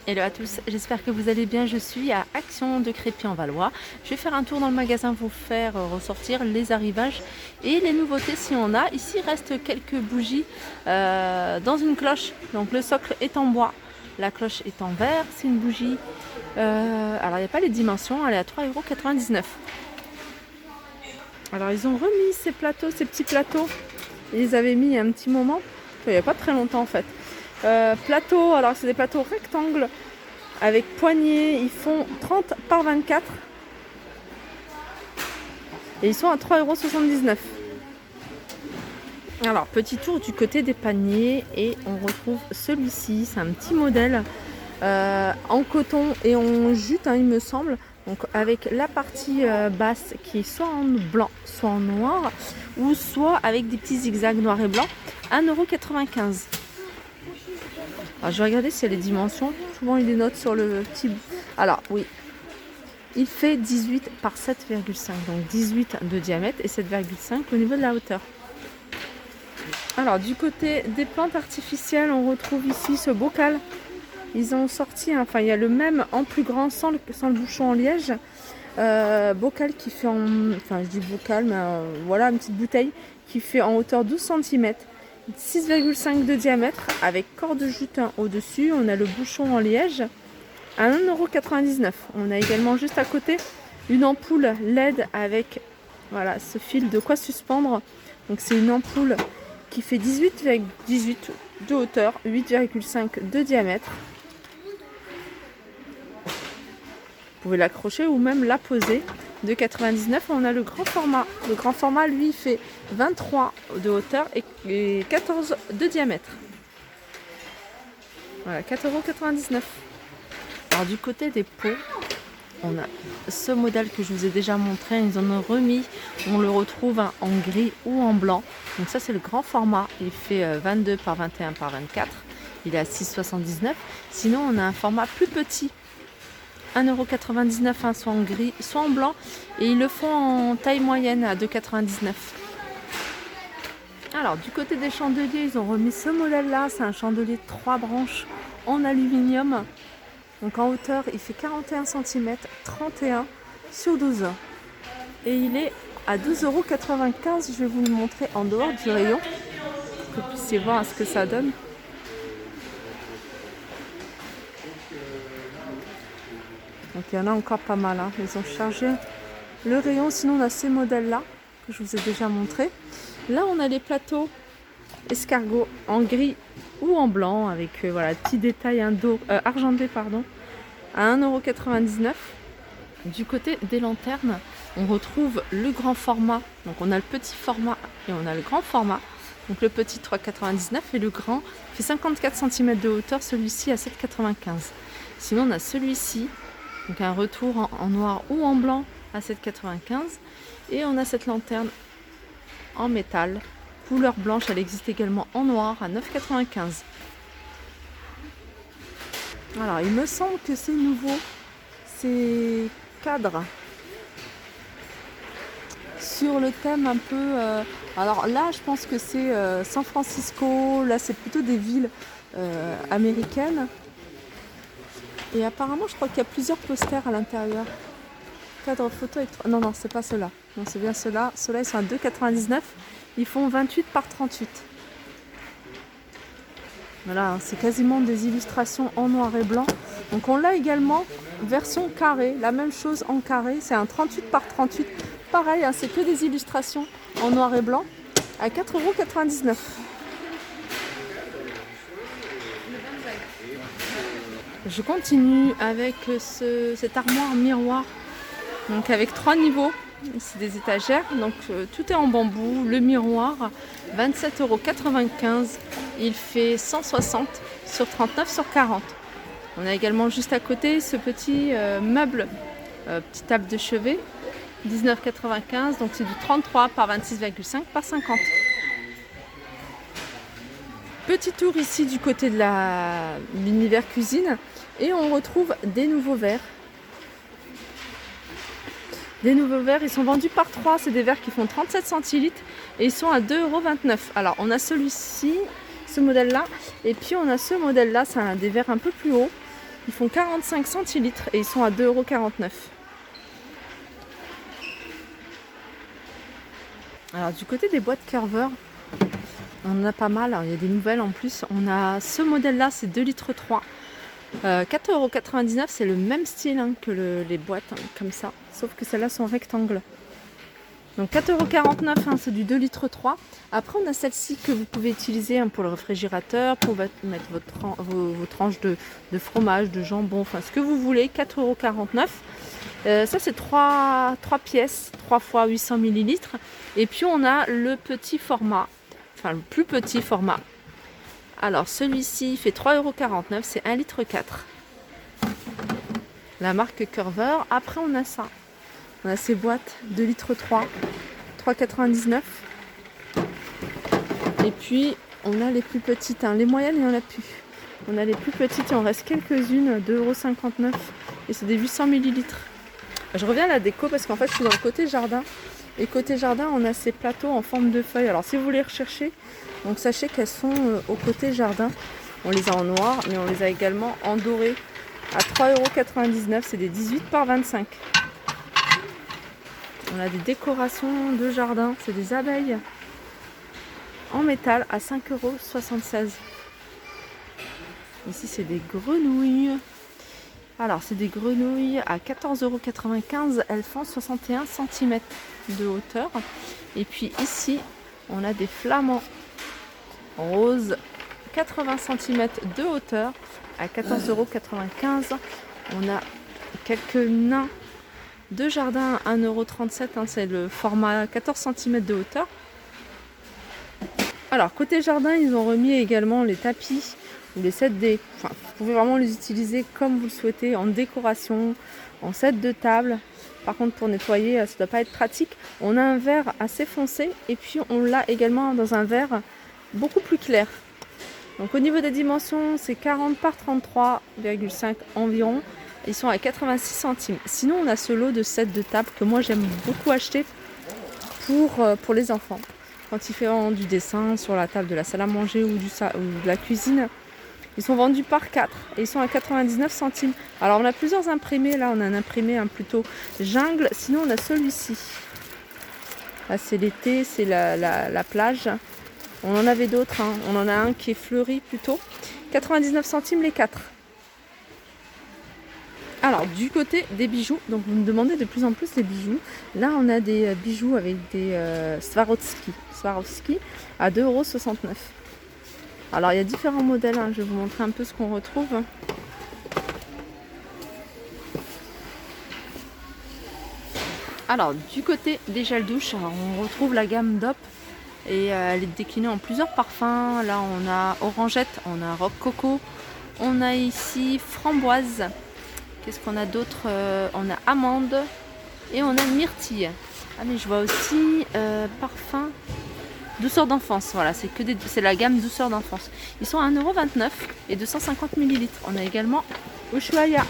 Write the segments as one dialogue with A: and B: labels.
A: Hello à tous, j'espère que vous allez bien. Je suis à Action de Crépy-en-Valois. Je vais faire un tour dans le magasin, vous faire ressortir les arrivages et les nouveautés si on a. Ici il reste quelques bougies dans une cloche. Donc le socle est en bois, la cloche est en verre. C'est une bougie. Alors il n'y a pas les dimensions, elle est à 3,99 €. Alors ils ont remis ces plateaux, ces petits plateaux. Ils les avaient mis il y a un petit moment, il n'y a pas très longtemps en fait. Plateaux, alors c'est des plateaux rectangles avec poignées, ils font 30 par 24 et ils sont à 3,79 €. Alors petit tour du côté des paniers et on retrouve celui-ci, c'est un petit modèle en coton et en jute il me semble, donc avec la partie basse qui est soit en blanc soit en noir ou soit avec des petits zigzags noir et blanc, 1,95 €. Alors, je vais regarder s'il y a les dimensions. Souvent, il y a des notes sur le petit. Alors, oui. Il fait 18 par 7,5. Donc, 18 de diamètre et 7,5 au niveau de la hauteur. Alors, du côté des plantes artificielles, on retrouve ici ce bocal. Ils ont sorti, enfin, il y a le même en plus grand sans le bouchon en liège. Bocal qui fait en. Enfin, je dis bocal, mais voilà, une petite bouteille qui fait en hauteur 12 cm. 6,5 de diamètre avec corde jute au-dessus. On a le bouchon en liège à 1,99 €. On a également juste à côté une ampoule LED avec voilà, ce fil de quoi suspendre. Donc c'est une ampoule qui fait 18,18 de hauteur, 8,5 de diamètre. Vous pouvez l'accrocher ou même la poser. De 99, on a le grand format. Le grand format, lui, il fait 23 de hauteur et 14 de diamètre. Voilà, 4,99 €. Alors du côté des pots, on a ce modèle que je vous ai déjà montré. Ils en ont remis. On le retrouve en gris ou en blanc. Donc ça, c'est le grand format. Il fait 22 par 21 par 24. Il est à 6,79 €. Sinon, on a un format plus petit. 1,99 €, soit en gris, soit en blanc. Et ils le font en taille moyenne à 2,99 €. Alors, du côté des chandeliers, ils ont remis ce modèle-là. C'est un chandelier de 3 branches en aluminium. Donc, en hauteur, il fait 41 cm, 31 sur 12. Et il est à 12,95 €. Je vais vous le montrer en dehors du rayon pour que vous puissiez voir ce que ça donne. Donc il y en a encore pas mal, hein. Ils ont chargé le rayon. Sinon on a ces modèles là que je vous ai déjà montré. Là on a les plateaux escargots en gris ou en blanc avec voilà, petits détails argentés à 1,99 €. Du côté des lanternes, on retrouve le grand format. Donc on a le petit format et on a le grand format. Donc le petit 3,99 € et le grand fait 54 cm de hauteur, celui-ci à 7,95 €. Sinon on a celui-ci. Donc un retour en noir ou en blanc à 7,95 €. Et on a cette lanterne en métal, couleur blanche, elle existe également en noir à 9,95 €. Alors il me semble que c'est nouveau, ces cadres sur le thème un peu... alors là je pense que c'est San Francisco, là c'est plutôt des villes américaines. Et apparemment, je crois qu'il y a plusieurs posters à l'intérieur. Cadre photo avec... Non, non, c'est pas ceux-là. Non, c'est bien ceux-là. Ceux-là, ils sont à 2,99 €. Ils font 28 par 38. Voilà, c'est quasiment des illustrations en noir et blanc. Donc on l'a également version carré. La même chose en carré. C'est un 38 par 38. Pareil, c'est que des illustrations en noir et blanc à 4,99 €. Je continue avec cette armoire miroir, donc avec 3 niveaux, c'est des étagères, donc tout est en bambou. Le miroir, 27,95 €, il fait 160 sur 39 sur 40. On a également juste à côté ce petit meuble, petite table de chevet, 19,95 €, donc c'est du 33 par 26,5 par 50. Petit tour ici du côté de l'univers cuisine et on retrouve des nouveaux verres. Des nouveaux verres, ils sont vendus par 3, c'est des verres qui font 37 centilitres et ils sont à 2,29 €. Alors on a celui-ci, ce modèle-là, et puis on a ce modèle-là, c'est des verres un peu plus hauts. Ils font 45 centilitres et ils sont à 2,49 €. Alors du côté des boîtes Curver, on en a pas mal. Alors, il y a des nouvelles en plus. On a ce modèle-là, c'est 2,3 litres. 4,99 €, c'est le même style que les boîtes, comme ça. Sauf que celles-là sont rectangles. Donc 4,49 €, c'est du 2,3 litres. Après, on a celle-ci que vous pouvez utiliser pour le réfrigérateur, pour mettre vos tranches de fromage, de jambon, enfin ce que vous voulez. 4,49 €. Ça, c'est 3 pièces, 3 fois 800 millilitres. Et puis, on a le petit format, enfin le plus petit format. Alors, celui-ci fait 3,49 €, c'est 1,4 litre. La marque Curver. Après, on a ça. On a ces boîtes 2,3 litres, 3,99 €. Et puis, on a les plus petites. Les moyennes, il n'y en a plus. On a les plus petites, il en reste quelques-unes, 2,59 €. Et c'est des 800 millilitres. Je reviens à la déco parce qu'en fait, je suis dans le côté jardin. Et côté jardin, on a ces plateaux en forme de feuilles. Alors, si vous les recherchez, donc sachez qu'elles sont au côté jardin. On les a en noir, mais on les a également en doré à 3,99 €. C'est des 18 par 25. On a des décorations de jardin, c'est des abeilles en métal à 5,76 €. Ici, c'est des grenouilles. Alors, c'est des grenouilles à 14,95 €. Elles font 61 cm de hauteur. Et puis ici, on a des flamants roses, 80 cm de hauteur à 14,95 €. On a quelques nains de jardin à 1,37 €. C'est le format 14 cm de hauteur. Alors, côté jardin, ils ont remis également les tapis ou les 7D. Enfin, vous pouvez vraiment les utiliser comme vous le souhaitez, en décoration, en set de table. Par contre, pour nettoyer, ça ne doit pas être pratique. On a un vert assez foncé et puis on l'a également dans un vert beaucoup plus clair. Donc au niveau des dimensions, c'est 40 par 33,5 environ. Ils sont à 86 centimes. Sinon, on a ce lot de sets de table que moi j'aime beaucoup acheter pour les enfants. Quand il fait du dessin sur la table de la salle à manger ou de la cuisine, ils sont vendus par 4 et ils sont à 99 centimes. Alors on a plusieurs imprimés. Là, on a un imprimé plutôt jungle. Sinon, on a celui-ci. Là, c'est l'été, c'est la plage. On en avait d'autres. On en a un qui est fleuri plutôt. 99 centimes les 4. Alors, du côté des bijoux, donc vous me demandez de plus en plus des bijoux. Là, on a des bijoux avec des Swarovski à 2,69 €. Alors, il y a différents modèles. Je vais vous montrer un peu ce qu'on retrouve. Alors, du côté des gels douche, on retrouve la gamme DOP. Et elle est déclinée en plusieurs parfums. Là, on a orangette, on a rock coco, on a ici framboise. Qu'est-ce qu'on a d'autre? On a amande et on a myrtille. Ah, mais je vois aussi parfum douceur d'enfance. Voilà, c'est la gamme douceur d'enfance. Ils sont à 1,29 € et 250 ml. On a également Ushuaïa.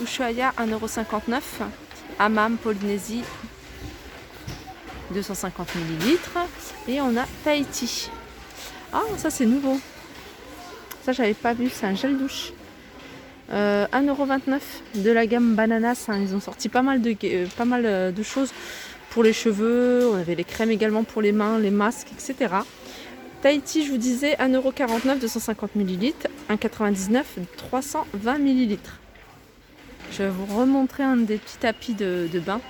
A: Ushuaïa 1,59 €. Hammam Polynésie 250 ml. Et on a Tahiti. Ah, ça c'est nouveau. Ça, j'avais pas vu. C'est un gel douche. 1,29 € de la gamme Bananas. Ils ont sorti pas mal de choses pour les cheveux. On avait les crèmes également pour les mains, les masques, etc. Tahiti, je vous disais, 1,49 €, 250 ml. 1,99 €, 320 ml. Je vais vous remontrer un des petits tapis de bain.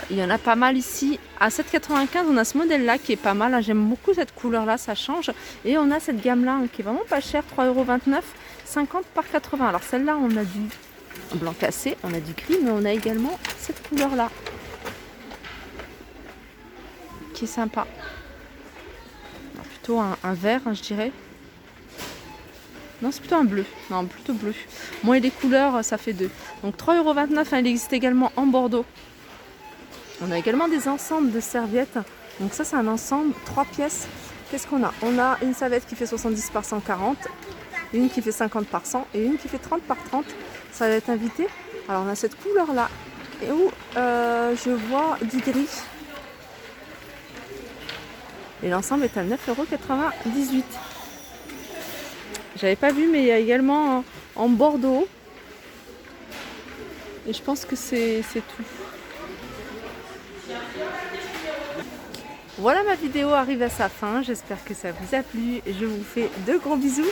A: Il y en a pas mal ici. À 7,95 €, on a ce modèle-là qui est pas mal. J'aime beaucoup cette couleur-là, ça change. Et on a cette gamme-là qui est vraiment pas chère, 3,29 €, 50 par 80. Alors celle-là, on a du blanc cassé, on a du gris, mais on a également cette couleur-là qui est sympa. Alors, plutôt un vert, je dirais. Non, c'est plutôt un bleu. Non, plutôt bleu. Moi et les couleurs, ça fait 2. Donc 3,29 €. Il existe également en Bordeaux. On a également des ensembles de serviettes. Donc ça, c'est un ensemble, 3 pièces. Qu'est-ce qu'on a? On a une serviette qui fait 70 par 140, une qui fait 50 par 100 et une qui fait 30 par 30. Ça va être invité. Alors on a cette couleur-là et où je vois du gris. Et l'ensemble est à 9,98 €. J'avais pas vu, mais il y a également en bordeaux. Et je pense que c'est tout. Voilà, ma vidéo arrive à sa fin. J'espère que ça vous a plu. Je vous fais de gros bisous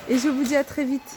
A: et je vous dis à très vite.